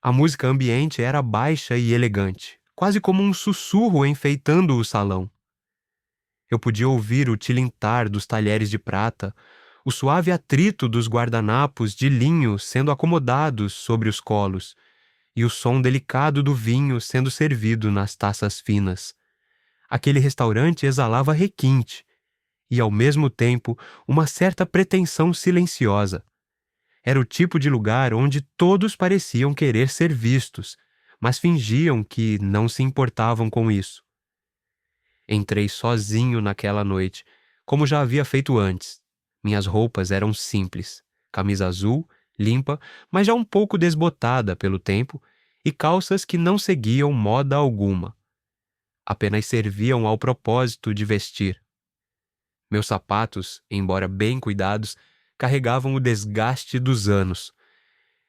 A música ambiente era baixa e elegante, quase como um sussurro enfeitando o salão. Eu podia ouvir o tilintar dos talheres de prata, o suave atrito dos guardanapos de linho sendo acomodados sobre os colos e o som delicado do vinho sendo servido nas taças finas. Aquele restaurante exalava requinte e, ao mesmo tempo, uma certa pretensão silenciosa. Era o tipo de lugar onde todos pareciam querer ser vistos, mas fingiam que não se importavam com isso. Entrei sozinho naquela noite, como já havia feito antes. Minhas roupas eram simples, camisa azul, limpa, mas já um pouco desbotada pelo tempo, e calças que não seguiam moda alguma. Apenas serviam ao propósito de vestir. Meus sapatos, embora bem cuidados, carregavam o desgaste dos anos.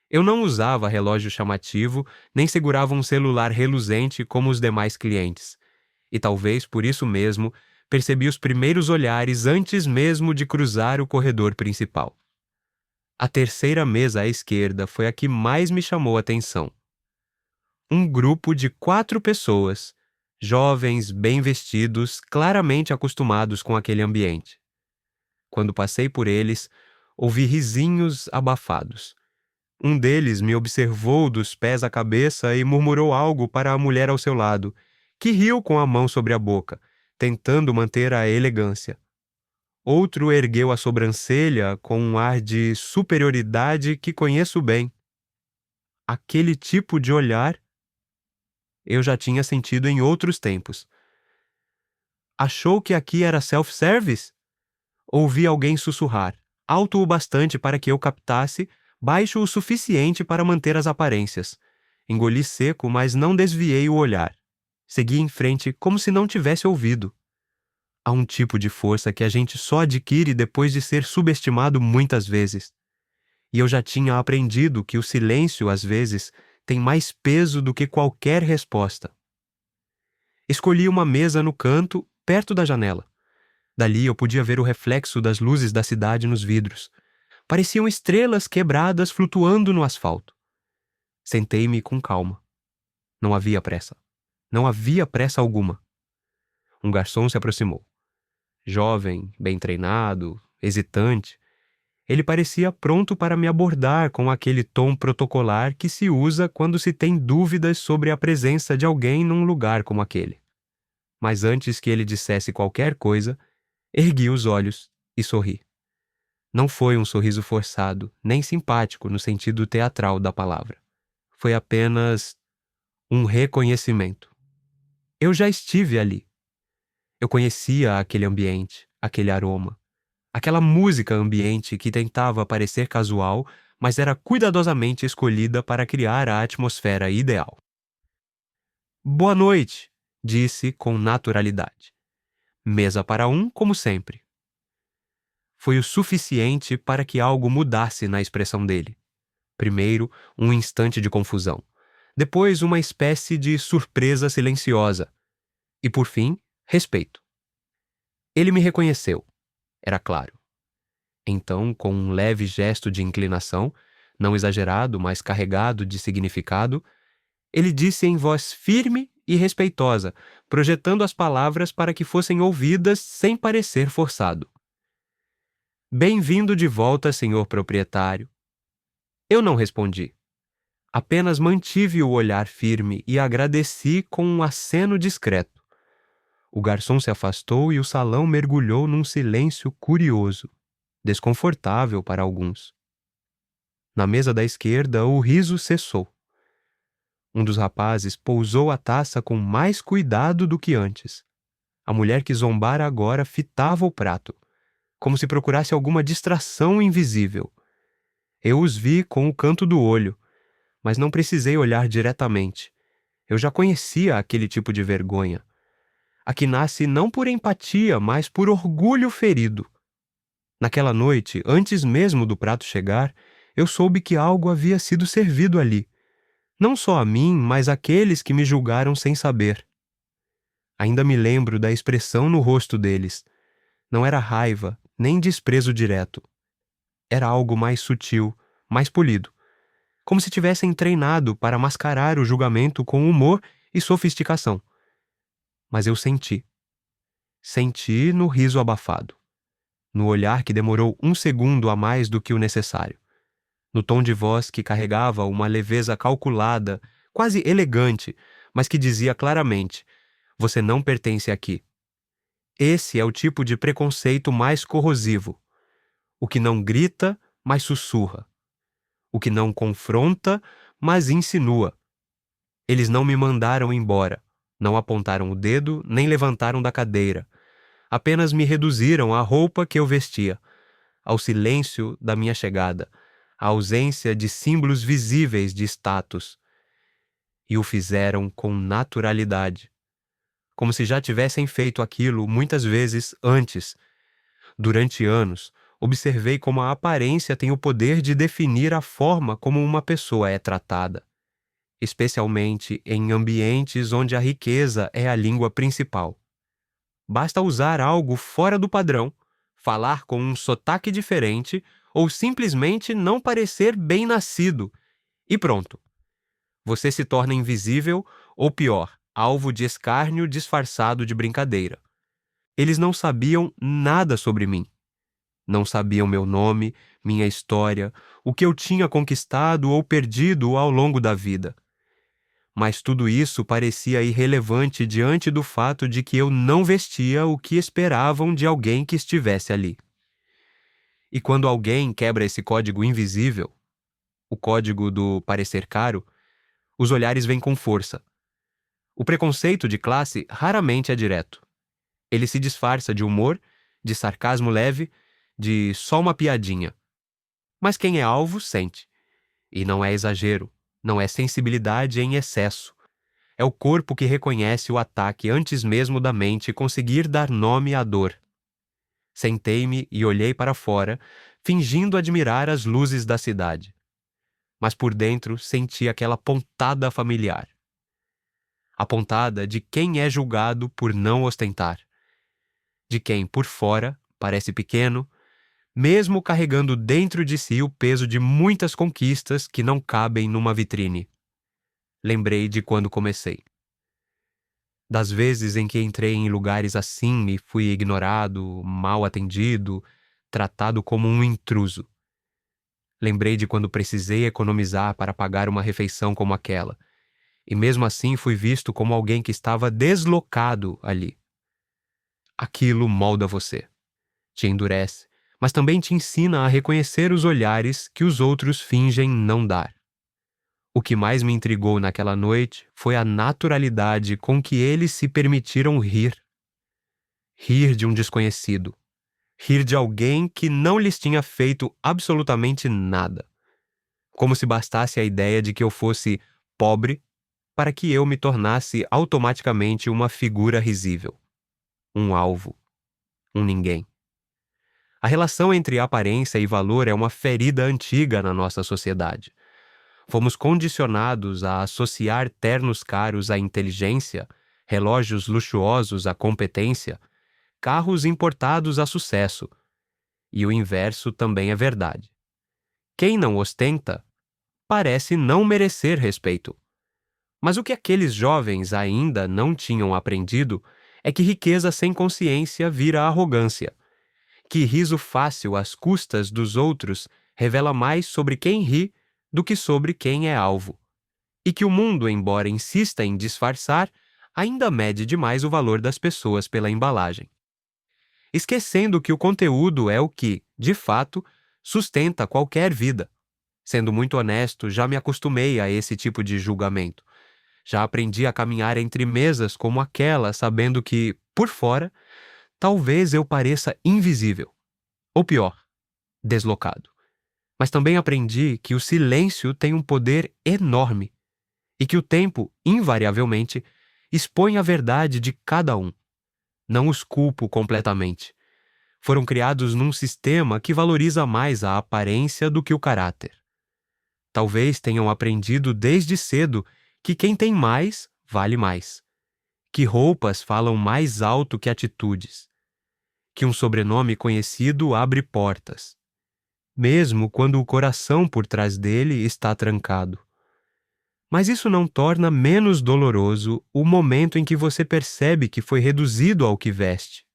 Eu não usava relógio chamativo, nem segurava um celular reluzente como os demais clientes. E talvez por isso mesmo percebi os primeiros olhares antes mesmo de cruzar o corredor principal. A terceira mesa à esquerda foi a que mais me chamou a atenção. Um grupo de 4 pessoas, jovens, bem vestidos, claramente acostumados com aquele ambiente. Quando passei por eles, ouvi risinhos abafados. Um deles me observou dos pés à cabeça e murmurou algo para a mulher ao seu lado, que riu com a mão sobre a boca, tentando manter a elegância. Outro ergueu a sobrancelha com um ar de superioridade que conheço bem. Aquele tipo de olhar eu já tinha sentido em outros tempos. Achou que aqui era self-service? Ouvi alguém sussurrar, alto o bastante para que eu captasse, baixo o suficiente para manter as aparências. Engoli seco, mas não desviei o olhar. Segui em frente como se não tivesse ouvido. Há um tipo de força que a gente só adquire depois de ser subestimado muitas vezes. E eu já tinha aprendido que o silêncio, às vezes, tem mais peso do que qualquer resposta. Escolhi uma mesa no canto, perto da janela. Dali eu podia ver o reflexo das luzes da cidade nos vidros. Pareciam estrelas quebradas flutuando no asfalto. Sentei-me com calma. Não havia pressa. Não havia pressa alguma. Um garçom se aproximou. Jovem, bem treinado, hesitante, ele parecia pronto para me abordar com aquele tom protocolar que se usa quando se tem dúvidas sobre a presença de alguém num lugar como aquele. Mas antes que ele dissesse qualquer coisa, ergui os olhos e sorri. Não foi um sorriso forçado, nem simpático no sentido teatral da palavra. Foi apenas um reconhecimento. Eu já estive ali. Eu conhecia aquele ambiente, aquele aroma, aquela música ambiente que tentava parecer casual, mas era cuidadosamente escolhida para criar a atmosfera ideal. Boa noite, disse com naturalidade. Mesa para um, como sempre. Foi o suficiente para que algo mudasse na expressão dele. Primeiro, um instante de confusão. Depois, uma espécie de surpresa silenciosa. E, por fim, respeito. Ele me reconheceu. Era claro. Então, com um leve gesto de inclinação, não exagerado, mas carregado de significado, ele disse em voz firme e respeitosa, projetando as palavras para que fossem ouvidas sem parecer forçado. Bem-vindo de volta, senhor proprietário. Eu não respondi. Apenas mantive o olhar firme e agradeci com um aceno discreto. O garçom se afastou e o salão mergulhou num silêncio curioso, desconfortável para alguns. Na mesa da esquerda, o riso cessou. Um dos rapazes pousou a taça com mais cuidado do que antes. A mulher que zombara agora fitava o prato, como se procurasse alguma distração invisível. Eu os vi com o canto do olho, mas não precisei olhar diretamente. Eu já conhecia aquele tipo de vergonha. A que nasce não por empatia, mas por orgulho ferido. Naquela noite, antes mesmo do prato chegar, eu soube que algo havia sido servido ali. Não só a mim, mas àqueles que me julgaram sem saber. Ainda me lembro da expressão no rosto deles. Não era raiva, nem desprezo direto. Era algo mais sutil, mais polido. como se tivessem treinado para mascarar o julgamento com humor e sofisticação. Mas eu senti. Senti no riso abafado, no olhar que demorou 1 segundo a mais do que o necessário, no tom de voz que carregava uma leveza calculada, quase elegante, mas que dizia claramente: você não pertence aqui. Esse é o tipo de preconceito mais corrosivo. O que não grita, mas sussurra. O que não confronta, mas insinua. Eles não me mandaram embora, não apontaram o dedo, nem levantaram da cadeira. Apenas me reduziram à roupa que eu vestia, ao silêncio da minha chegada, à ausência de símbolos visíveis de status. E o fizeram com naturalidade, como se já tivessem feito aquilo muitas vezes antes. Durante anos, observei como a aparência tem o poder de definir a forma como uma pessoa é tratada, especialmente em ambientes onde a riqueza é a língua principal. Basta usar algo fora do padrão, falar com um sotaque diferente ou simplesmente não parecer bem-nascido, e pronto. Você se torna invisível ou, pior, alvo de escárnio disfarçado de brincadeira. Eles não sabiam nada sobre mim. Não sabiam meu nome, minha história, o que eu tinha conquistado ou perdido ao longo da vida. Mas tudo isso parecia irrelevante diante do fato de que eu não vestia o que esperavam de alguém que estivesse ali. E quando alguém quebra esse código invisível, o código do parecer caro, os olhares vêm com força. O preconceito de classe raramente é direto. Ele se disfarça de humor, de sarcasmo leve, de só uma piadinha. Mas quem é alvo sente. E não é exagero, não é sensibilidade em excesso. É o corpo que reconhece o ataque antes mesmo da mente conseguir dar nome à dor. Sentei-me e olhei para fora, fingindo admirar as luzes da cidade. Mas por dentro senti aquela pontada familiar. A pontada de quem é julgado por não ostentar. De quem, por fora, parece pequeno, mesmo carregando dentro de si o peso de muitas conquistas que não cabem numa vitrine. Lembrei de quando comecei. Das vezes em que entrei em lugares assim e fui ignorado, mal atendido, tratado como um intruso. Lembrei de quando precisei economizar para pagar uma refeição como aquela, e mesmo assim fui visto como alguém que estava deslocado ali. Aquilo molda você, te endurece, mas também te ensina a reconhecer os olhares que os outros fingem não dar. O que mais me intrigou naquela noite foi a naturalidade com que eles se permitiram rir. Rir de um desconhecido. Rir de alguém que não lhes tinha feito absolutamente nada. Como se bastasse a ideia de que eu fosse pobre para que eu me tornasse automaticamente uma figura risível. Um alvo. Um ninguém. A relação entre aparência e valor é uma ferida antiga na nossa sociedade. Fomos condicionados a associar ternos caros à inteligência, relógios luxuosos à competência, carros importados a sucesso. E o inverso também é verdade. Quem não ostenta parece não merecer respeito. Mas o que aqueles jovens ainda não tinham aprendido é que riqueza sem consciência vira arrogância, que riso fácil às custas dos outros revela mais sobre quem ri do que sobre quem é alvo, e que o mundo, embora insista em disfarçar, ainda mede demais o valor das pessoas pela embalagem. Esquecendo que o conteúdo é o que, de fato, sustenta qualquer vida. Sendo muito honesto, já me acostumei a esse tipo de julgamento. Já aprendi a caminhar entre mesas como aquela, sabendo que, por fora, talvez eu pareça invisível. Ou pior, deslocado. Mas também aprendi que o silêncio tem um poder enorme e que o tempo, invariavelmente, expõe a verdade de cada um. Não os culpo completamente. Foram criados num sistema que valoriza mais a aparência do que o caráter. Talvez tenham aprendido desde cedo que quem tem mais, vale mais. Que roupas falam mais alto que atitudes. Que um sobrenome conhecido abre portas. mesmo quando o coração por trás dele está trancado. Mas isso não torna menos doloroso o momento em que você percebe que foi reduzido ao que veste,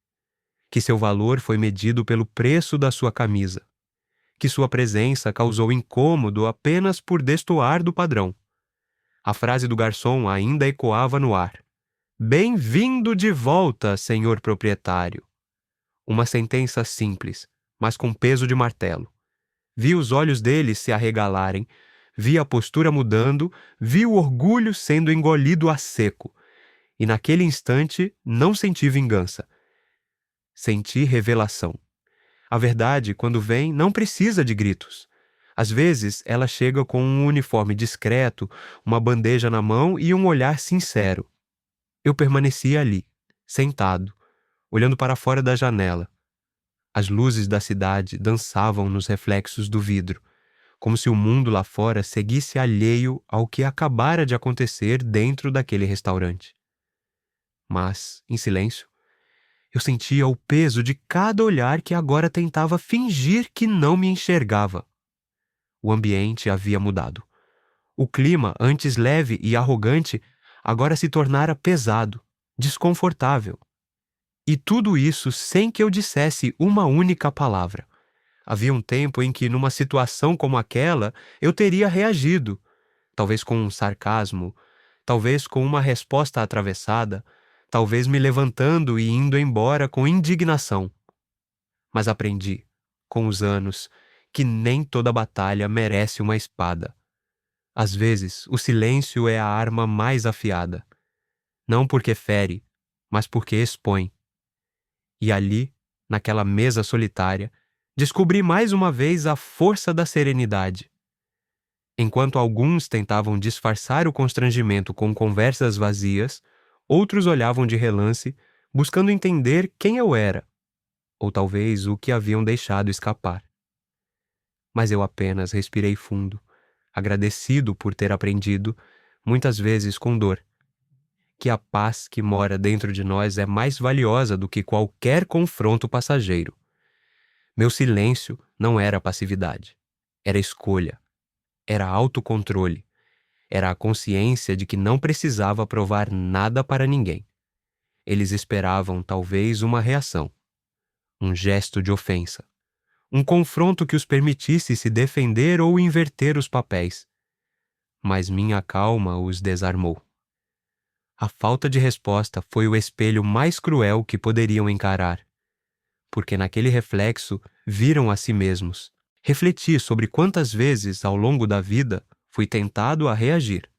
que seu valor foi medido pelo preço da sua camisa, que sua presença causou incômodo apenas por destoar do padrão. A frase do garçom ainda ecoava no ar. Bem-vindo de volta, senhor proprietário. Uma sentença simples, mas com peso de martelo. Vi os olhos dele se arregalarem, vi a postura mudando, vi o orgulho sendo engolido a seco. E naquele instante não senti vingança. Senti revelação. A verdade, quando vem, não precisa de gritos. Às vezes, ela chega com um uniforme discreto, uma bandeja na mão e um olhar sincero. Eu permaneci ali, sentado, olhando para fora da janela. As luzes da cidade dançavam nos reflexos do vidro, como se o mundo lá fora seguisse alheio ao que acabara de acontecer dentro daquele restaurante. Mas, em silêncio, eu sentia o peso de cada olhar que agora tentava fingir que não me enxergava. O ambiente havia mudado. O clima, antes leve e arrogante, agora se tornara pesado, desconfortável. E tudo isso sem que eu dissesse uma única palavra. Havia um tempo em que, numa situação como aquela, eu teria reagido, talvez com um sarcasmo, talvez com uma resposta atravessada, talvez me levantando e indo embora com indignação. Mas aprendi, com os anos, que nem toda batalha merece uma espada. Às vezes, o silêncio é a arma mais afiada. Não porque fere, mas porque expõe. E ali, naquela mesa solitária, descobri mais uma vez a força da serenidade. Enquanto alguns tentavam disfarçar o constrangimento com conversas vazias, outros olhavam de relance, buscando entender quem eu era, ou talvez o que haviam deixado escapar. Mas eu apenas respirei fundo, agradecido por ter aprendido, muitas vezes com dor, que a paz que mora dentro de nós é mais valiosa do que qualquer confronto passageiro. Meu silêncio não era passividade, era escolha, era autocontrole, era a consciência de que não precisava provar nada para ninguém. Eles esperavam talvez uma reação, um gesto de ofensa, um confronto que os permitisse se defender ou inverter os papéis. Mas minha calma os desarmou. A falta de resposta foi o espelho mais cruel que poderiam encarar, porque naquele reflexo viram a si mesmos. Refleti sobre quantas vezes, ao longo da vida, fui tentado a reagir.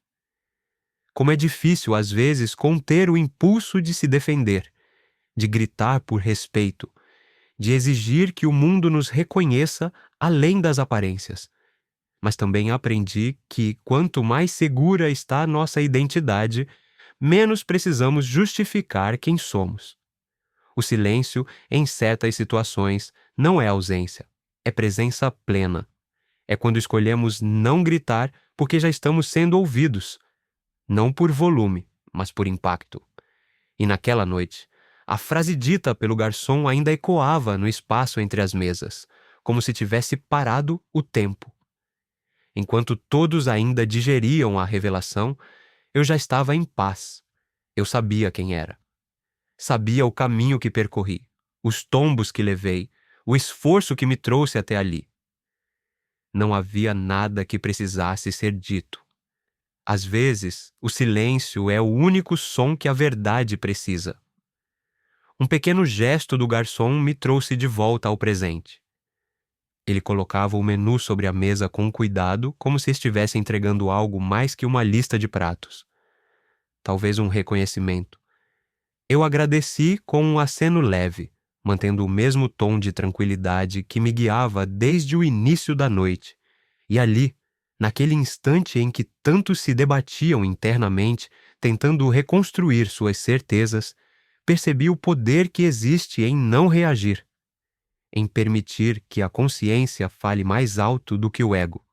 Como é difícil, às vezes, conter o impulso de se defender, de gritar por respeito, de exigir que o mundo nos reconheça além das aparências. Mas também aprendi que, quanto mais segura está nossa identidade, menos precisamos justificar quem somos. O silêncio, em certas situações, não é ausência, é presença plena. É quando escolhemos não gritar porque já estamos sendo ouvidos, não por volume, mas por impacto. E naquela noite, a frase dita pelo garçom ainda ecoava no espaço entre as mesas, como se tivesse parado o tempo. Enquanto todos ainda digeriam a revelação, eu já estava em paz. Eu sabia quem era. Sabia o caminho que percorri, os tombos que levei, o esforço que me trouxe até ali. Não havia nada que precisasse ser dito. Às vezes, o silêncio é o único som que a verdade precisa. Um pequeno gesto do garçom me trouxe de volta ao presente. Ele colocava o menu sobre a mesa com cuidado, como se estivesse entregando algo mais que uma lista de pratos. Talvez um reconhecimento. Eu agradeci com um aceno leve, mantendo o mesmo tom de tranquilidade que me guiava desde o início da noite. E ali, naquele instante em que tantos se debatiam internamente, tentando reconstruir suas certezas, percebi o poder que existe em não reagir, em permitir que a consciência fale mais alto do que o ego,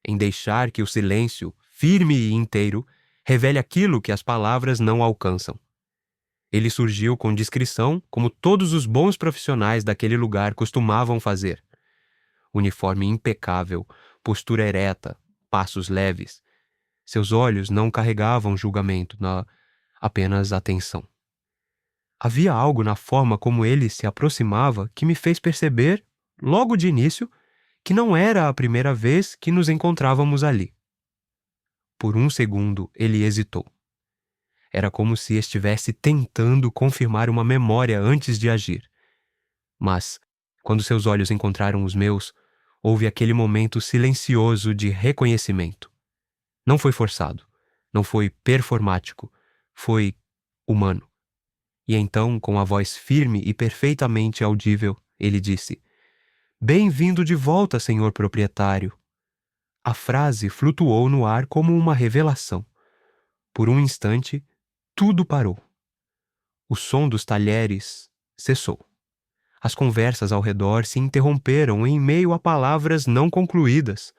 em deixar que o silêncio, firme e inteiro, revele aquilo que as palavras não alcançam. Ele surgiu com discrição, como todos os bons profissionais daquele lugar costumavam fazer. Uniforme impecável, postura ereta, passos leves. Seus olhos não carregavam julgamento, apenas atenção. Havia algo na forma como ele se aproximava que me fez perceber, logo de início, que não era a primeira vez que nos encontrávamos ali. Por um segundo, ele hesitou. Era como se estivesse tentando confirmar uma memória antes de agir. Mas, quando seus olhos encontraram os meus, houve aquele momento silencioso de reconhecimento. Não foi forçado, não foi performático, foi humano. E então, com a voz firme e perfeitamente audível, ele disse: "Bem-vindo de volta, senhor proprietário." A frase flutuou no ar como uma revelação. Por um instante, tudo parou. O som dos talheres cessou. As conversas ao redor se interromperam em meio a palavras não concluídas.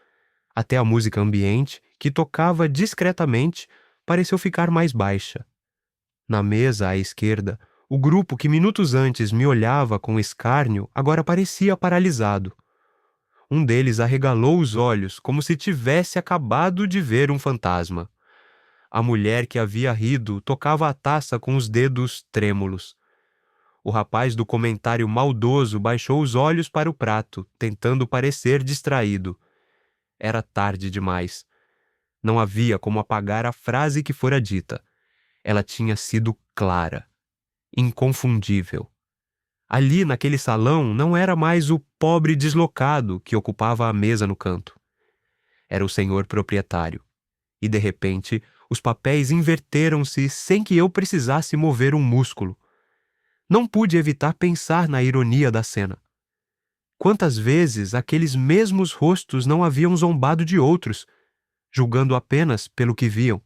Até a música ambiente, que tocava discretamente, pareceu ficar mais baixa. Na mesa à esquerda, o grupo que minutos antes me olhava com escárnio agora parecia paralisado. Um deles arregalou os olhos como se tivesse acabado de ver um fantasma. A mulher que havia rido tocava a taça com os dedos trêmulos. O rapaz do comentário maldoso baixou os olhos para o prato, tentando parecer distraído. Era tarde demais. Não havia como apagar a frase que fora dita. Ela tinha sido clara, inconfundível. Ali, naquele salão, não era mais o pobre deslocado que ocupava a mesa no canto. Era o senhor proprietário. E, de repente, os papéis inverteram-se sem que eu precisasse mover um músculo. Não pude evitar pensar na ironia da cena. Quantas vezes aqueles mesmos rostos não haviam zombado de outros, julgando apenas pelo que viam?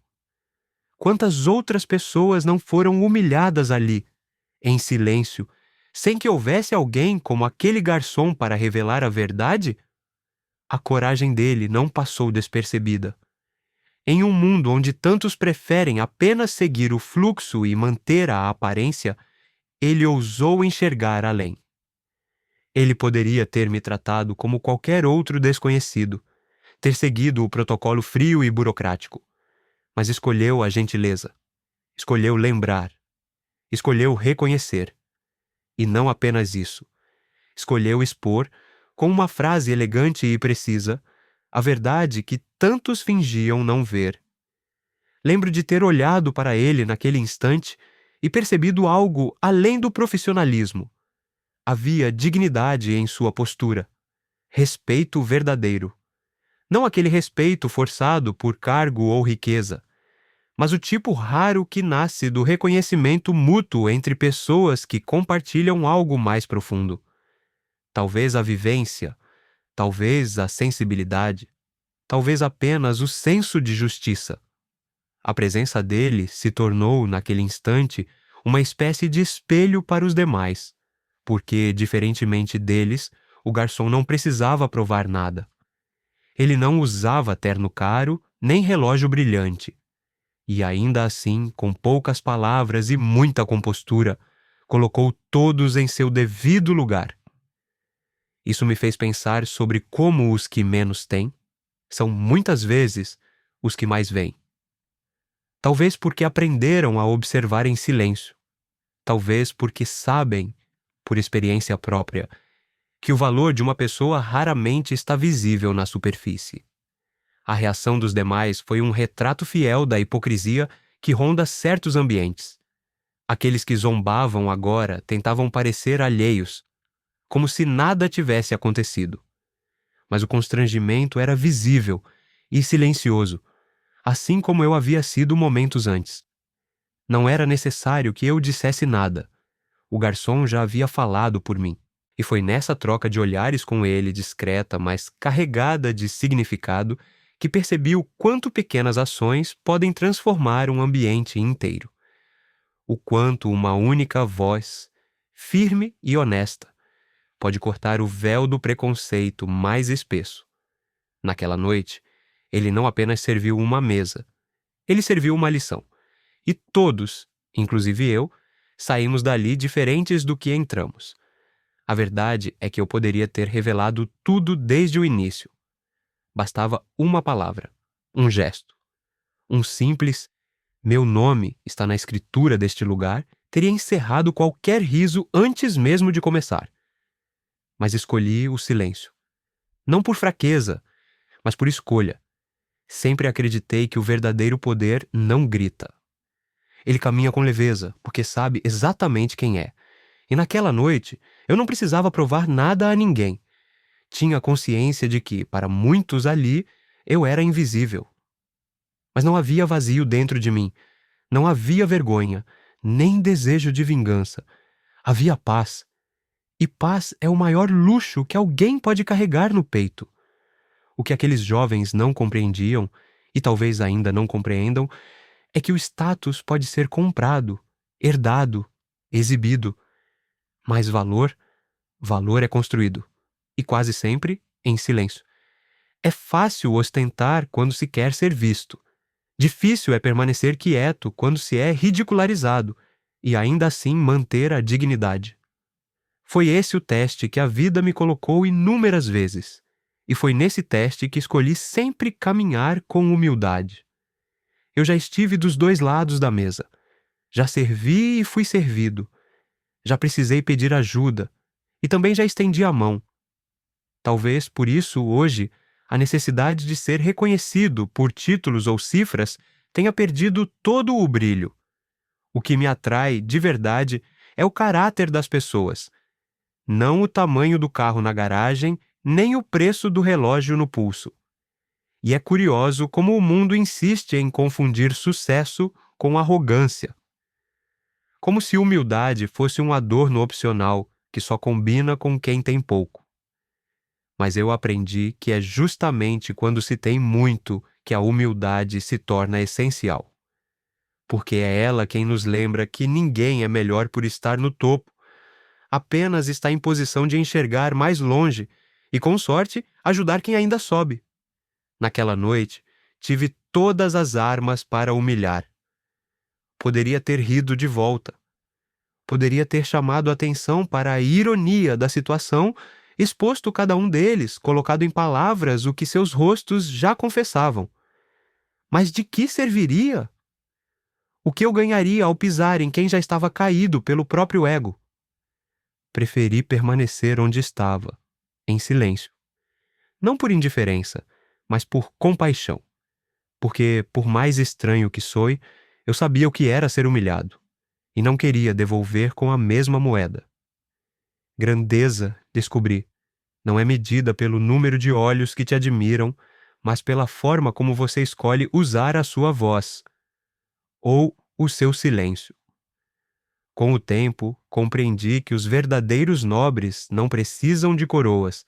Quantas outras pessoas não foram humilhadas ali, em silêncio, sem que houvesse alguém como aquele garçom para revelar a verdade? A coragem dele não passou despercebida. Em um mundo onde tantos preferem apenas seguir o fluxo e manter a aparência, ele ousou enxergar além. Ele poderia ter me tratado como qualquer outro desconhecido, ter seguido o protocolo frio e burocrático, mas escolheu a gentileza, escolheu lembrar, escolheu reconhecer. E não apenas isso, escolheu expor, com uma frase elegante e precisa, a verdade que tantos fingiam não ver. Lembro de ter olhado para ele naquele instante e percebido algo além do profissionalismo. Havia dignidade em sua postura, respeito verdadeiro. Não aquele respeito forçado por cargo ou riqueza, mas o tipo raro que nasce do reconhecimento mútuo entre pessoas que compartilham algo mais profundo. Talvez a vivência, talvez a sensibilidade, talvez apenas o senso de justiça. A presença dele se tornou, naquele instante, uma espécie de espelho para os demais, porque, diferentemente deles, o garçom não precisava provar nada. Ele não usava terno caro nem relógio brilhante. E ainda assim, com poucas palavras e muita compostura, colocou todos em seu devido lugar. Isso me fez pensar sobre como os que menos têm são muitas vezes os que mais veem. Talvez porque aprenderam a observar em silêncio. Talvez porque sabem, por experiência própria, que o valor de uma pessoa raramente está visível na superfície. A reação dos demais foi um retrato fiel da hipocrisia que ronda certos ambientes. Aqueles que zombavam agora tentavam parecer alheios, como se nada tivesse acontecido. Mas o constrangimento era visível e silencioso, assim como eu havia sido momentos antes. Não era necessário que eu dissesse nada. O garçom já havia falado por mim. E foi nessa troca de olhares com ele, discreta, mas carregada de significado, que percebi o quanto pequenas ações podem transformar um ambiente inteiro. O quanto uma única voz, firme e honesta, pode cortar o véu do preconceito mais espesso. Naquela noite, ele não apenas serviu uma mesa, ele serviu uma lição. E todos, inclusive eu, saímos dali diferentes do que entramos. A verdade é que eu poderia ter revelado tudo desde o início. Bastava uma palavra, um gesto. Um simples "meu nome está na escritura deste lugar" teria encerrado qualquer riso antes mesmo de começar. Mas escolhi o silêncio. Não por fraqueza, mas por escolha. Sempre acreditei que o verdadeiro poder não grita. Ele caminha com leveza, porque sabe exatamente quem é. E naquela noite, eu não precisava provar nada a ninguém. Tinha consciência de que, para muitos ali, eu era invisível. Mas não havia vazio dentro de mim. Não havia vergonha, nem desejo de vingança. Havia paz. E paz é o maior luxo que alguém pode carregar no peito. O que aqueles jovens não compreendiam, e talvez ainda não compreendam, é que o status pode ser comprado, herdado, exibido. Mas valor é construído. E quase sempre em silêncio. É fácil ostentar quando se quer ser visto. Difícil é permanecer quieto quando se é ridicularizado e ainda assim manter a dignidade. Foi esse o teste que a vida me colocou inúmeras vezes. E foi nesse teste que escolhi sempre caminhar com humildade. Eu já estive dos dois lados da mesa. Já servi e fui servido. Já precisei pedir ajuda. E também já estendi a mão. Talvez por isso, hoje, a necessidade de ser reconhecido por títulos ou cifras tenha perdido todo o brilho. O que me atrai, de verdade, é o caráter das pessoas, não o tamanho do carro na garagem, nem o preço do relógio no pulso. E é curioso como o mundo insiste em confundir sucesso com arrogância. Como se humildade fosse um adorno opcional que só combina com quem tem pouco. Mas eu aprendi que é justamente quando se tem muito que a humildade se torna essencial. Porque é ela quem nos lembra que ninguém é melhor por estar no topo, apenas está em posição de enxergar mais longe e, com sorte, ajudar quem ainda sobe. Naquela noite, tive todas as armas para humilhar. Poderia ter rido de volta. Poderia ter chamado atenção para a ironia da situação, exposto cada um deles, colocado em palavras o que seus rostos já confessavam. Mas de que serviria? O que eu ganharia ao pisar em quem já estava caído pelo próprio ego? Preferi permanecer onde estava, em silêncio. Não por indiferença, mas por compaixão. Porque, por mais estranho que soe, eu sabia o que era ser humilhado, e não queria devolver com a mesma moeda. Grandeza, descobri, não é medida pelo número de olhos que te admiram, mas pela forma como você escolhe usar a sua voz, ou o seu silêncio. Com o tempo, compreendi que os verdadeiros nobres não precisam de coroas.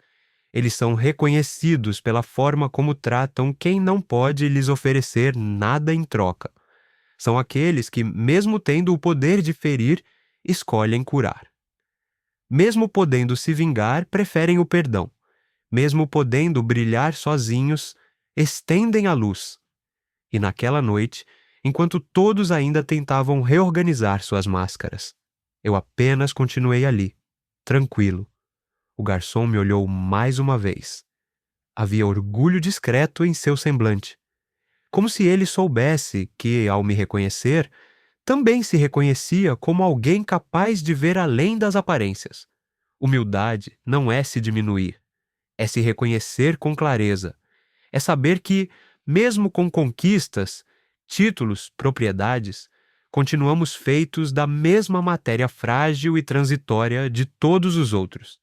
Eles são reconhecidos pela forma como tratam quem não pode lhes oferecer nada em troca. São aqueles que, mesmo tendo o poder de ferir, escolhem curar. Mesmo podendo se vingar, preferem o perdão. Mesmo podendo brilhar sozinhos, estendem a luz. E naquela noite, enquanto todos ainda tentavam reorganizar suas máscaras, eu apenas continuei ali, tranquilo. O garçom me olhou mais uma vez. Havia orgulho discreto em seu semblante, como se ele soubesse que, ao me reconhecer, também se reconhecia como alguém capaz de ver além das aparências. Humildade não é se diminuir, é se reconhecer com clareza, é saber que, mesmo com conquistas, títulos, propriedades, continuamos feitos da mesma matéria frágil e transitória de todos os outros.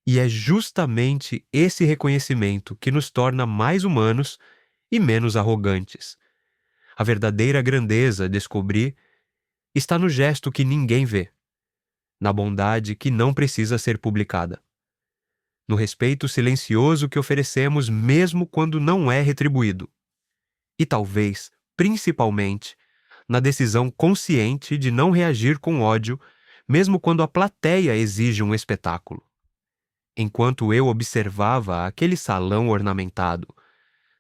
E é justamente esse reconhecimento que nos torna mais humanos e menos arrogantes. A verdadeira grandeza, descobri, está no gesto que ninguém vê, na bondade que não precisa ser publicada, no respeito silencioso que oferecemos mesmo quando não é retribuído, e talvez, principalmente, na decisão consciente de não reagir com ódio, mesmo quando a plateia exige um espetáculo. Enquanto eu observava aquele salão ornamentado,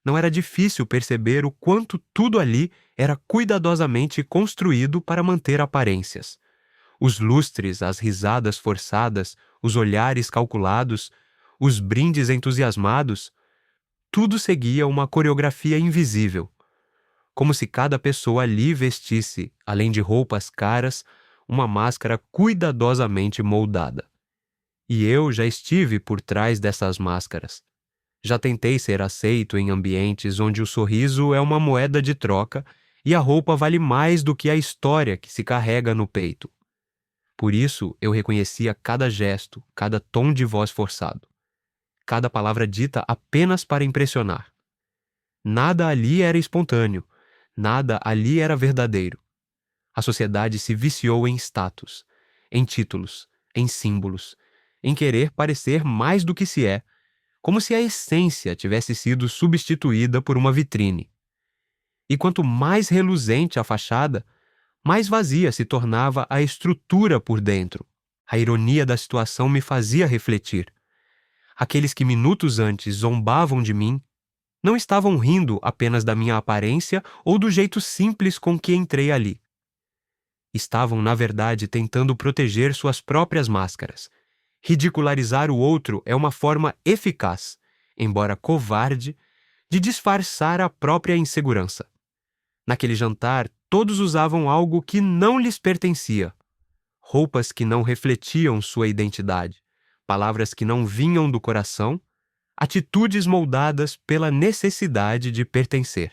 não era difícil perceber o quanto tudo ali era cuidadosamente construído para manter aparências. Os lustres, as risadas forçadas, os olhares calculados, os brindes entusiasmados, tudo seguia uma coreografia invisível, como se cada pessoa ali vestisse, além de roupas caras, uma máscara cuidadosamente moldada. E eu já estive por trás dessas máscaras. Já tentei ser aceito em ambientes onde o sorriso é uma moeda de troca e a roupa vale mais do que a história que se carrega no peito. Por isso eu reconhecia cada gesto, cada tom de voz forçado, cada palavra dita apenas para impressionar. Nada ali era espontâneo, nada ali era verdadeiro. A sociedade se viciou em status, em títulos, em símbolos, em querer parecer mais do que se é, como se a essência tivesse sido substituída por uma vitrine. E quanto mais reluzente a fachada, mais vazia se tornava a estrutura por dentro. A ironia da situação me fazia refletir. Aqueles que minutos antes zombavam de mim não estavam rindo apenas da minha aparência ou do jeito simples com que entrei ali. Estavam, na verdade, tentando proteger suas próprias máscaras. Ridicularizar o outro é uma forma eficaz, embora covarde, de disfarçar a própria insegurança. Naquele jantar, todos usavam algo que não lhes pertencia. Roupas que não refletiam sua identidade, palavras que não vinham do coração, atitudes moldadas pela necessidade de pertencer.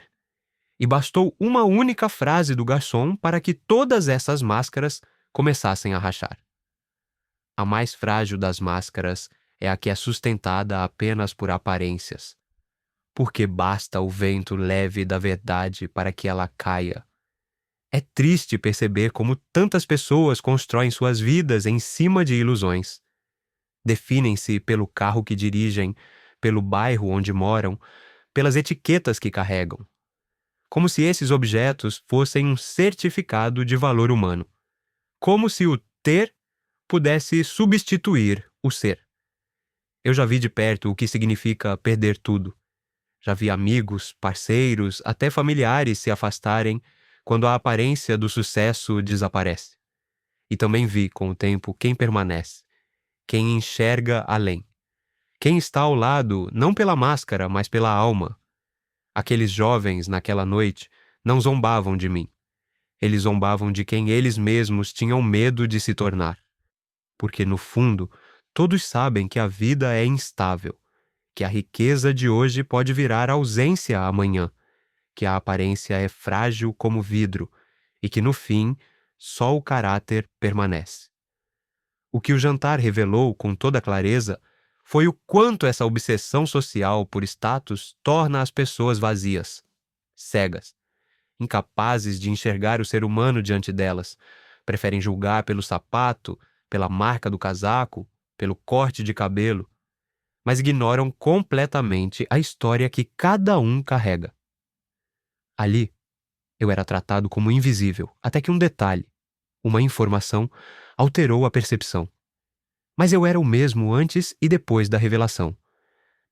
E bastou uma única frase do garçom para que todas essas máscaras começassem a rachar. A mais frágil das máscaras é a que é sustentada apenas por aparências, porque basta o vento leve da verdade para que ela caia. É triste perceber como tantas pessoas constroem suas vidas em cima de ilusões. Definem-se pelo carro que dirigem, pelo bairro onde moram, pelas etiquetas que carregam, como se esses objetos fossem um certificado de valor humano, como se o ter pudesse substituir o ser. Eu já vi de perto o que significa perder tudo. Já vi amigos, parceiros, até familiares se afastarem quando a aparência do sucesso desaparece. E também vi, com o tempo, quem permanece, quem enxerga além, quem está ao lado não pela máscara, mas pela alma. Aqueles jovens, naquela noite, não zombavam de mim. Eles zombavam de quem eles mesmos tinham medo de se tornar. Porque, no fundo, todos sabem que a vida é instável, que a riqueza de hoje pode virar ausência amanhã, que a aparência é frágil como vidro e que, no fim, só o caráter permanece. O que o jantar revelou com toda clareza foi o quanto essa obsessão social por status torna as pessoas vazias, cegas, incapazes de enxergar o ser humano diante delas. Preferem julgar pelo sapato, pela marca do casaco, pelo corte de cabelo, mas ignoram completamente a história que cada um carrega. Ali, eu era tratado como invisível, até que um detalhe, uma informação, alterou a percepção. Mas eu era o mesmo antes e depois da revelação.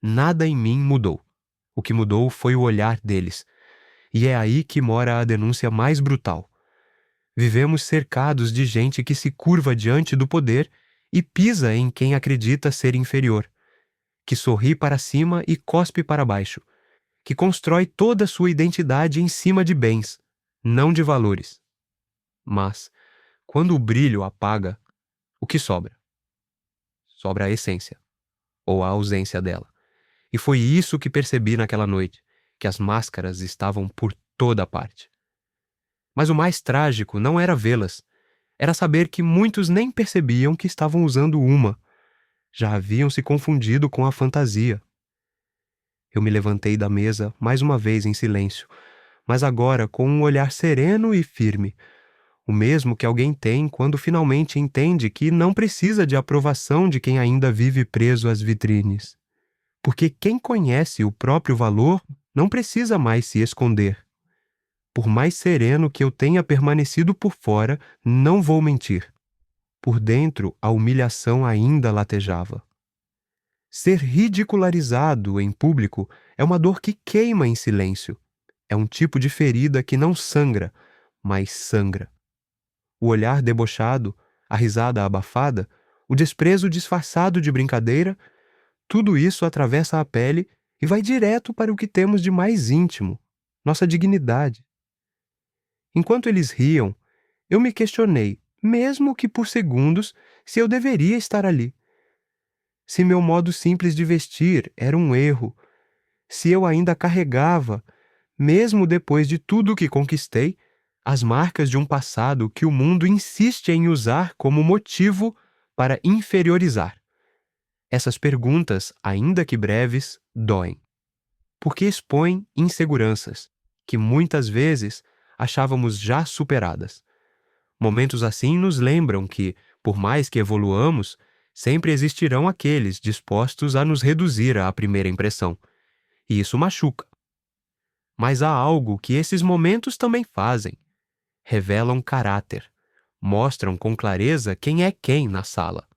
Nada em mim mudou. O que mudou foi o olhar deles. E é aí que mora a denúncia mais brutal. Vivemos cercados de gente que se curva diante do poder e pisa em quem acredita ser inferior, que sorri para cima e cospe para baixo, que constrói toda sua identidade em cima de bens, não de valores. Mas, quando o brilho apaga, o que sobra? Sobra a essência, ou a ausência dela. E foi isso que percebi naquela noite, que as máscaras estavam por toda parte. Mas o mais trágico não era vê-las, era saber que muitos nem percebiam que estavam usando uma. Já haviam se confundido com a fantasia. Eu me levantei da mesa mais uma vez em silêncio, mas agora com um olhar sereno e firme, o mesmo que alguém tem quando finalmente entende que não precisa de aprovação de quem ainda vive preso às vitrines. Porque quem conhece o próprio valor não precisa mais se esconder. Por mais sereno que eu tenha permanecido por fora, não vou mentir. Por dentro, a humilhação ainda latejava. Ser ridicularizado em público é uma dor que queima em silêncio. É um tipo de ferida que não sangra, mas sangra. O olhar debochado, a risada abafada, o desprezo disfarçado de brincadeira, tudo isso atravessa a pele e vai direto para o que temos de mais íntimo, nossa dignidade. Enquanto eles riam, eu me questionei, mesmo que por segundos, se eu deveria estar ali. Se meu modo simples de vestir era um erro, se eu ainda carregava, mesmo depois de tudo que conquistei, as marcas de um passado que o mundo insiste em usar como motivo para inferiorizar. Essas perguntas, ainda que breves, doem, porque expõem inseguranças que muitas vezes achávamos já superadas. Momentos assim nos lembram que, por mais que evoluamos, sempre existirão aqueles dispostos a nos reduzir à primeira impressão. E isso machuca. Mas há algo que esses momentos também fazem. Revelam caráter. Mostram com clareza quem é quem na sala.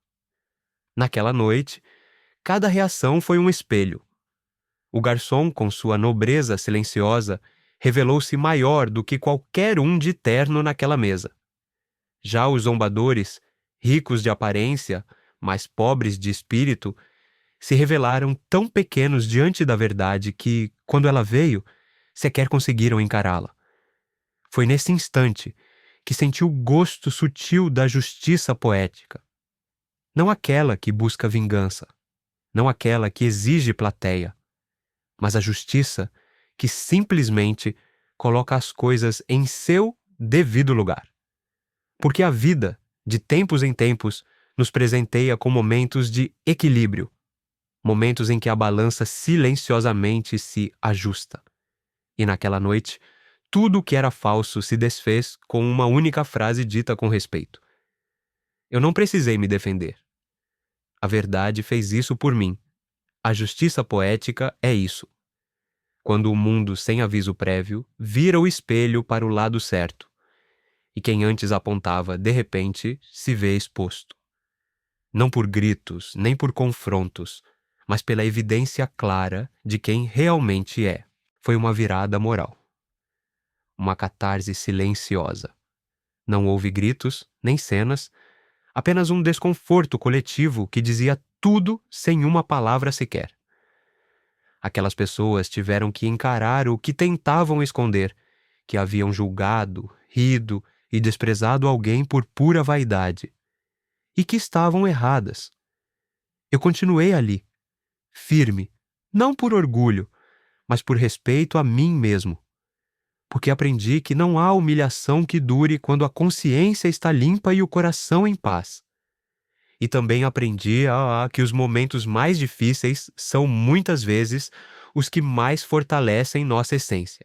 Naquela noite, cada reação foi um espelho. O garçom, com sua nobreza silenciosa, revelou-se maior do que qualquer um de terno naquela mesa. Já os zombadores, ricos de aparência, mas pobres de espírito, se revelaram tão pequenos diante da verdade que, quando ela veio, sequer conseguiram encará-la. Foi nesse instante que senti o gosto sutil da justiça poética. Não aquela que busca vingança, não aquela que exige plateia, mas a justiça que simplesmente coloca as coisas em seu devido lugar. Porque a vida, de tempos em tempos, nos presenteia com momentos de equilíbrio, momentos em que a balança silenciosamente se ajusta. E naquela noite, tudo o que era falso se desfez com uma única frase dita com respeito. Eu não precisei me defender. A verdade fez isso por mim. A justiça poética é isso. Quando o mundo, sem aviso prévio, vira o espelho para o lado certo, e quem antes apontava, de repente, se vê exposto. Não por gritos, nem por confrontos, mas pela evidência clara de quem realmente é. Foi uma virada moral. Uma catarse silenciosa. Não houve gritos, nem cenas, apenas um desconforto coletivo que dizia tudo sem uma palavra sequer. Aquelas pessoas tiveram que encarar o que tentavam esconder, que haviam julgado, rido e desprezado alguém por pura vaidade, e que estavam erradas. Eu continuei ali, firme, não por orgulho, mas por respeito a mim mesmo. Porque aprendi que não há humilhação que dure quando a consciência está limpa e o coração em paz. E também aprendi que os momentos mais difíceis são muitas vezes os que mais fortalecem nossa essência.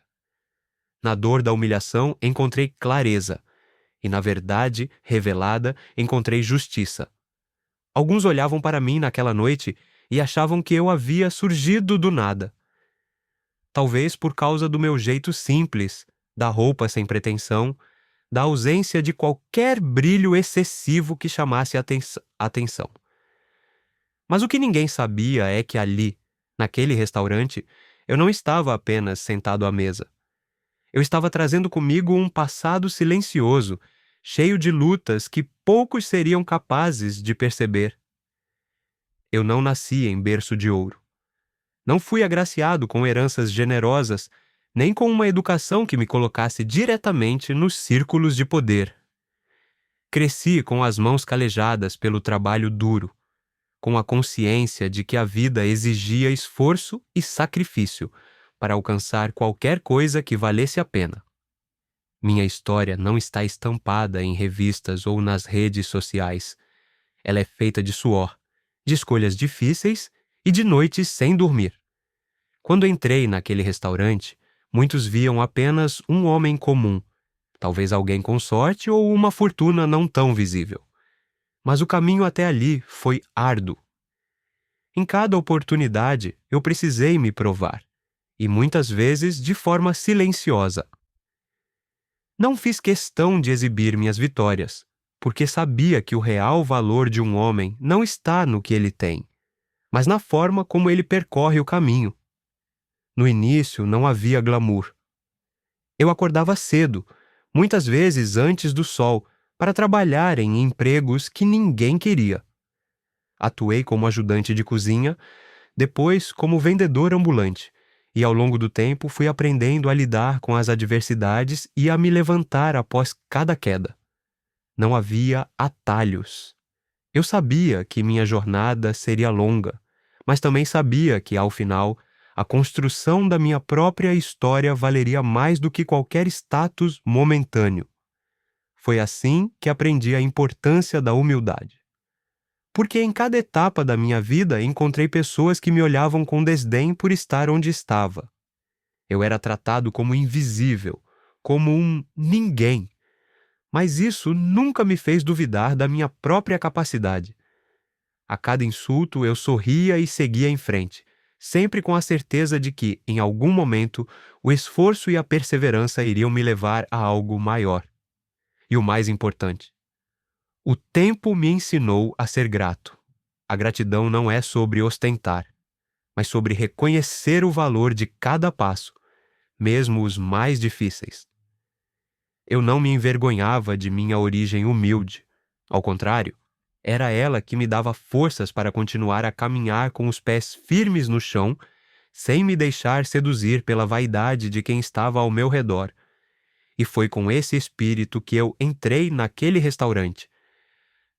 Na dor da humilhação encontrei clareza, e na verdade revelada encontrei justiça. Alguns olhavam para mim naquela noite e achavam que eu havia surgido do nada. Talvez por causa do meu jeito simples, da roupa sem pretensão, da ausência de qualquer brilho excessivo que chamasse atenção. Mas o que ninguém sabia é que ali, naquele restaurante, eu não estava apenas sentado à mesa. Eu estava trazendo comigo um passado silencioso, cheio de lutas que poucos seriam capazes de perceber. Eu não nasci em berço de ouro. Não fui agraciado com heranças generosas, nem com uma educação que me colocasse diretamente nos círculos de poder. Cresci com as mãos calejadas pelo trabalho duro, com a consciência de que a vida exigia esforço e sacrifício para alcançar qualquer coisa que valesse a pena. Minha história não está estampada em revistas ou nas redes sociais. Ela é feita de suor, de escolhas difíceis e de noites sem dormir. Quando entrei naquele restaurante, muitos viam apenas um homem comum, talvez alguém com sorte ou uma fortuna não tão visível. Mas o caminho até ali foi árduo. Em cada oportunidade, eu precisei me provar, e muitas vezes de forma silenciosa. Não fiz questão de exibir minhas vitórias, porque sabia que o real valor de um homem não está no que ele tem, mas na forma como ele percorre o caminho. No início não havia glamour. Eu acordava cedo, muitas vezes antes do sol, para trabalhar em empregos que ninguém queria. Atuei como ajudante de cozinha, depois como vendedor ambulante, e ao longo do tempo fui aprendendo a lidar com as adversidades e a me levantar após cada queda. Não havia atalhos. Eu sabia que minha jornada seria longa, mas também sabia que, ao final, a construção da minha própria história valeria mais do que qualquer status momentâneo. Foi assim que aprendi a importância da humildade. Porque em cada etapa da minha vida encontrei pessoas que me olhavam com desdém por estar onde estava. Eu era tratado como invisível, como um ninguém. Mas isso nunca me fez duvidar da minha própria capacidade. A cada insulto eu sorria e seguia em frente, sempre com a certeza de que, em algum momento, o esforço e a perseverança iriam me levar a algo maior. E o mais importante, o tempo me ensinou a ser grato. A gratidão não é sobre ostentar, mas sobre reconhecer o valor de cada passo, mesmo os mais difíceis. Eu não me envergonhava de minha origem humilde. Ao contrário, era ela que me dava forças para continuar a caminhar com os pés firmes no chão, sem me deixar seduzir pela vaidade de quem estava ao meu redor. E foi com esse espírito que eu entrei naquele restaurante,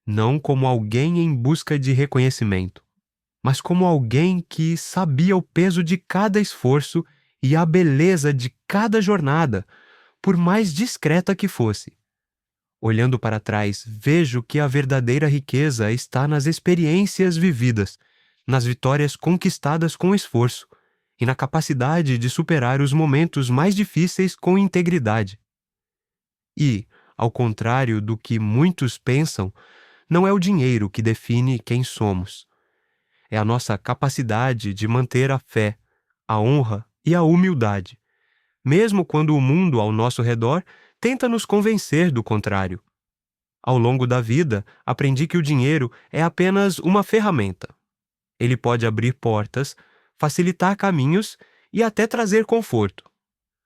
não como alguém em busca de reconhecimento, mas como alguém que sabia o peso de cada esforço e a beleza de cada jornada, por mais discreta que fosse. Olhando para trás, vejo que a verdadeira riqueza está nas experiências vividas, nas vitórias conquistadas com esforço e na capacidade de superar os momentos mais difíceis com integridade. E, ao contrário do que muitos pensam, não é o dinheiro que define quem somos. É a nossa capacidade de manter a fé, a honra e a humildade, mesmo quando o mundo ao nosso redor tenta nos convencer do contrário. Ao longo da vida, aprendi que o dinheiro é apenas uma ferramenta. Ele pode abrir portas, facilitar caminhos e até trazer conforto.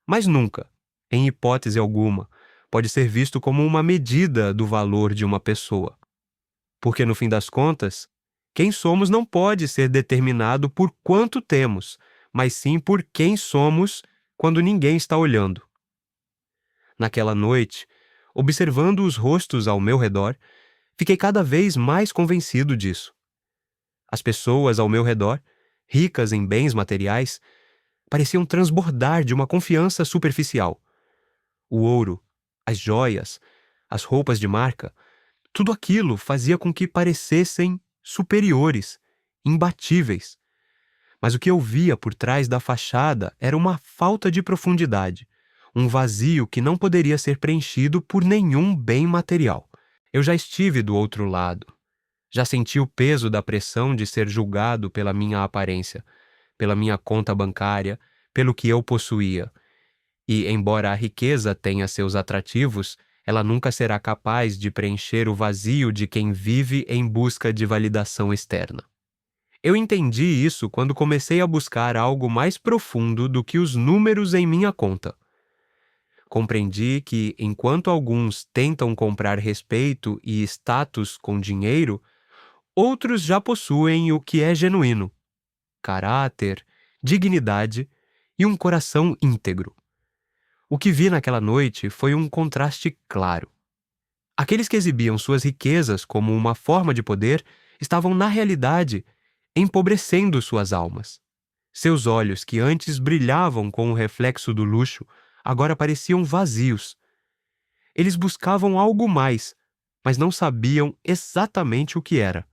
Mas nunca, em hipótese alguma, pode ser visto como uma medida do valor de uma pessoa. Porque, no fim das contas, quem somos não pode ser determinado por quanto temos, mas sim por quem somos quando ninguém está olhando. Naquela noite, observando os rostos ao meu redor, fiquei cada vez mais convencido disso. As pessoas ao meu redor, ricas em bens materiais, pareciam transbordar de uma confiança superficial. O ouro, as joias, as roupas de marca, tudo aquilo fazia com que parecessem superiores, imbatíveis. Mas o que eu via por trás da fachada era uma falta de profundidade, um vazio que não poderia ser preenchido por nenhum bem material. Eu já estive do outro lado. Já senti o peso da pressão de ser julgado pela minha aparência, pela minha conta bancária, pelo que eu possuía. E, embora a riqueza tenha seus atrativos, ela nunca será capaz de preencher o vazio de quem vive em busca de validação externa. Eu entendi isso quando comecei a buscar algo mais profundo do que os números em minha conta. Compreendi que, enquanto alguns tentam comprar respeito e status com dinheiro, outros já possuem o que é genuíno: caráter, dignidade e um coração íntegro. O que vi naquela noite foi um contraste claro. Aqueles que exibiam suas riquezas como uma forma de poder estavam, na realidade, empobrecendo suas almas. Seus olhos, que antes brilhavam com o reflexo do luxo, agora pareciam vazios. Eles buscavam algo mais, mas não sabiam exatamente o que era.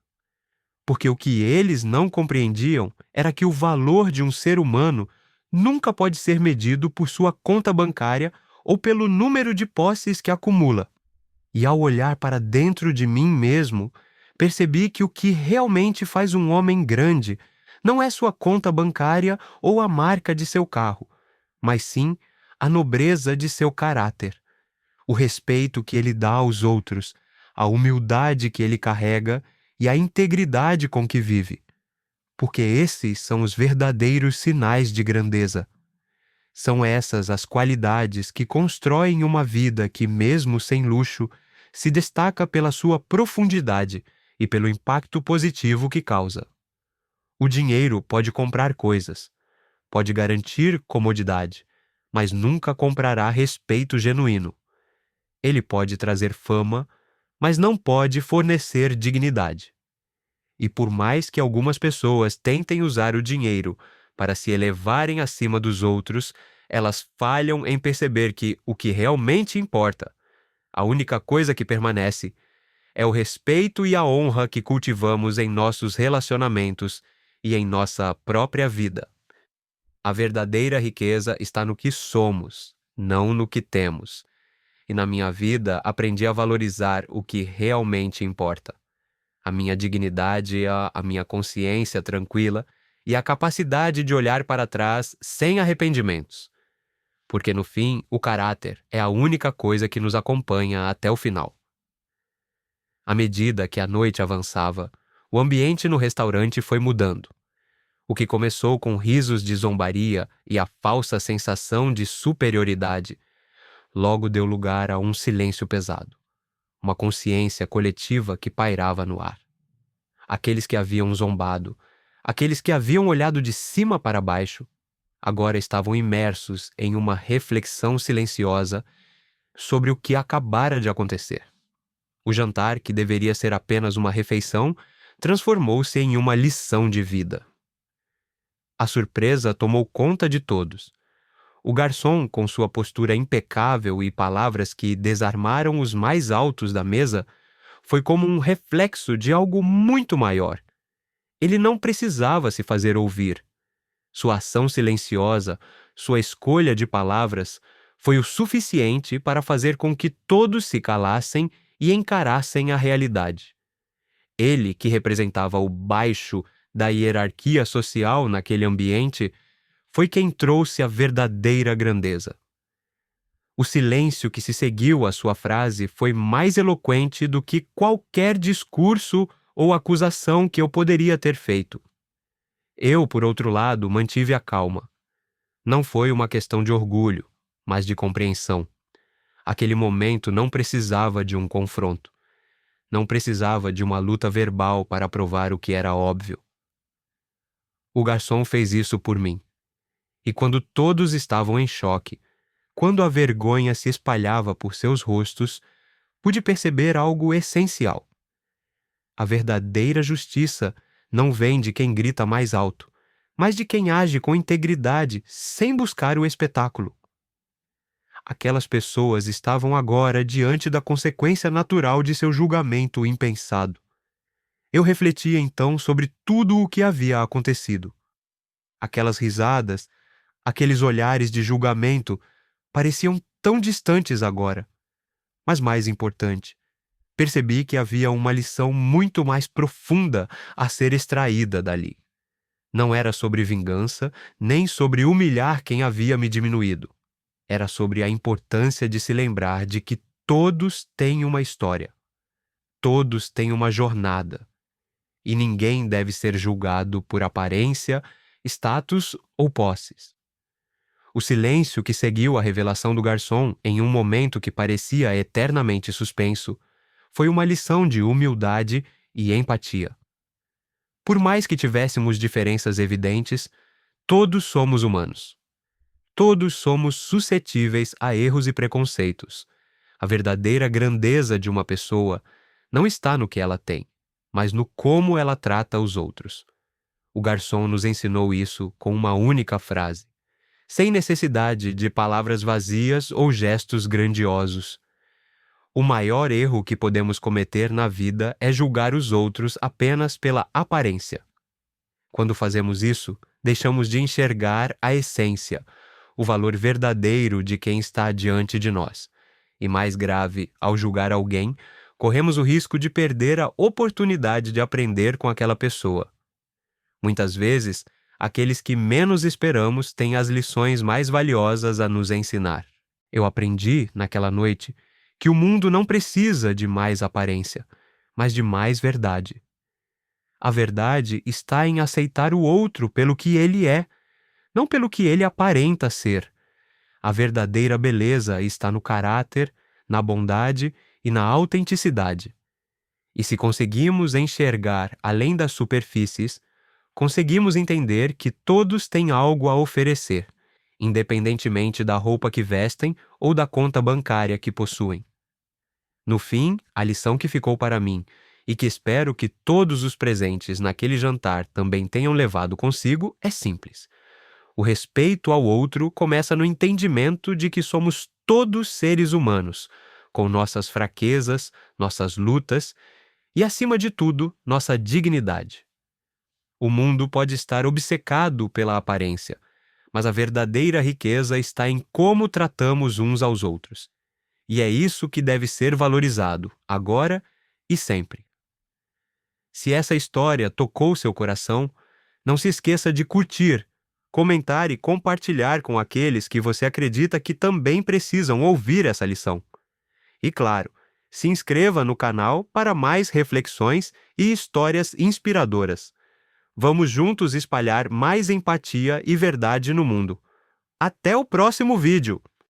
Porque o que eles não compreendiam era que o valor de um ser humano nunca pode ser medido por sua conta bancária ou pelo número de posses que acumula. E ao olhar para dentro de mim mesmo, percebi que o que realmente faz um homem grande não é sua conta bancária ou a marca de seu carro, mas sim a nobreza de seu caráter, o respeito que ele dá aos outros, a humildade que ele carrega e a integridade com que vive. Porque esses são os verdadeiros sinais de grandeza. São essas as qualidades que constroem uma vida que, mesmo sem luxo, se destaca pela sua profundidade e pelo impacto positivo que causa. O dinheiro pode comprar coisas, pode garantir comodidade, mas nunca comprará respeito genuíno. Ele pode trazer fama, mas não pode fornecer dignidade. E por mais que algumas pessoas tentem usar o dinheiro para se elevarem acima dos outros, elas falham em perceber que o que realmente importa, a única coisa que permanece, é o respeito e a honra que cultivamos em nossos relacionamentos e em nossa própria vida. A verdadeira riqueza está no que somos, não no que temos. E na minha vida aprendi a valorizar o que realmente importa. A minha dignidade, a minha consciência tranquila e a capacidade de olhar para trás sem arrependimentos. Porque no fim, o caráter é a única coisa que nos acompanha até o final. À medida que a noite avançava, o ambiente no restaurante foi mudando. O que começou com risos de zombaria e a falsa sensação de superioridade, logo deu lugar a um silêncio pesado, uma consciência coletiva que pairava no ar. Aqueles que haviam zombado, aqueles que haviam olhado de cima para baixo, agora estavam imersos em uma reflexão silenciosa sobre o que acabara de acontecer. O jantar, que deveria ser apenas uma refeição, transformou-se em uma lição de vida. A surpresa tomou conta de todos. O garçom, com sua postura impecável e palavras que desarmaram os mais altos da mesa, foi como um reflexo de algo muito maior. Ele não precisava se fazer ouvir. Sua ação silenciosa, sua escolha de palavras, foi o suficiente para fazer com que todos se calassem e encarassem a realidade. Ele, que representava o baixo da hierarquia social naquele ambiente, foi quem trouxe a verdadeira grandeza. O silêncio que se seguiu à sua frase foi mais eloquente do que qualquer discurso ou acusação que eu poderia ter feito. Eu, por outro lado, mantive a calma. Não foi uma questão de orgulho, mas de compreensão. Aquele momento não precisava de um confronto. Não precisava de uma luta verbal para provar o que era óbvio. O garçom fez isso por mim. E quando todos estavam em choque, quando a vergonha se espalhava por seus rostos, pude perceber algo essencial. A verdadeira justiça não vem de quem grita mais alto, mas de quem age com integridade, sem buscar o espetáculo. Aquelas pessoas estavam agora diante da consequência natural de seu julgamento impensado. Eu refletia então sobre tudo o que havia acontecido. Aquelas risadas, aqueles olhares de julgamento pareciam tão distantes agora. Mas mais importante, percebi que havia uma lição muito mais profunda a ser extraída dali. Não era sobre vingança, nem sobre humilhar quem havia me diminuído. Era sobre a importância de se lembrar de que todos têm uma história. Todos têm uma jornada. E ninguém deve ser julgado por aparência, status ou posses. O silêncio que seguiu a revelação do garçom em um momento que parecia eternamente suspenso foi uma lição de humildade e empatia. Por mais que tivéssemos diferenças evidentes, todos somos humanos. Todos somos suscetíveis a erros e preconceitos. A verdadeira grandeza de uma pessoa não está no que ela tem, mas no como ela trata os outros. O garçom nos ensinou isso com uma única frase, sem necessidade de palavras vazias ou gestos grandiosos. O maior erro que podemos cometer na vida é julgar os outros apenas pela aparência. Quando fazemos isso, deixamos de enxergar a essência, o valor verdadeiro de quem está diante de nós. E mais grave, ao julgar alguém, corremos o risco de perder a oportunidade de aprender com aquela pessoa. Muitas vezes, aqueles que menos esperamos têm as lições mais valiosas a nos ensinar. Eu aprendi, naquela noite, que o mundo não precisa de mais aparência, mas de mais verdade. A verdade está em aceitar o outro pelo que ele é, não pelo que ele aparenta ser. A verdadeira beleza está no caráter, na bondade e na autenticidade. E se conseguimos enxergar além das superfícies, conseguimos entender que todos têm algo a oferecer, independentemente da roupa que vestem ou da conta bancária que possuem. No fim, a lição que ficou para mim, e que espero que todos os presentes naquele jantar também tenham levado consigo, é simples. O respeito ao outro começa no entendimento de que somos todos seres humanos, com nossas fraquezas, nossas lutas e, acima de tudo, nossa dignidade. O mundo pode estar obcecado pela aparência, mas a verdadeira riqueza está em como tratamos uns aos outros. E é isso que deve ser valorizado, agora e sempre. Se essa história tocou seu coração, não se esqueça de curtir, comentar e compartilhar com aqueles que você acredita que também precisam ouvir essa lição. E claro, se inscreva no canal para mais reflexões e histórias inspiradoras. Vamos juntos espalhar mais empatia e verdade no mundo. Até o próximo vídeo!